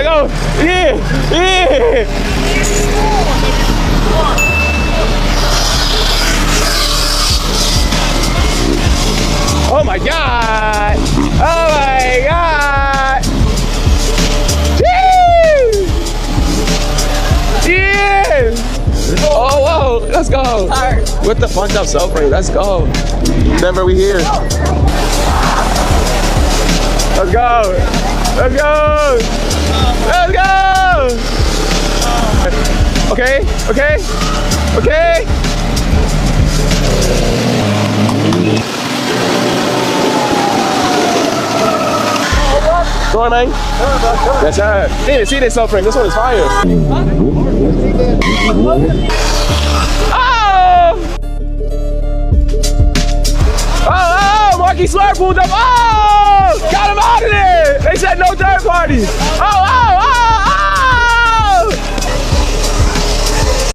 Let's go. Yeah. Yeah. Oh my God. Oh my God. Woo! Yeah. Oh, whoa. Let's go. With the fucked up subframe. Let's go. Remember we here. Let's go. Let's go. Let's go. Okay. Okay. Okay. Go on, man. That's right. See this subframe. This one is fire. Oh! Oh, Marky Slurp pulled up. Oh! Got him out of there. They said no third party. Oh,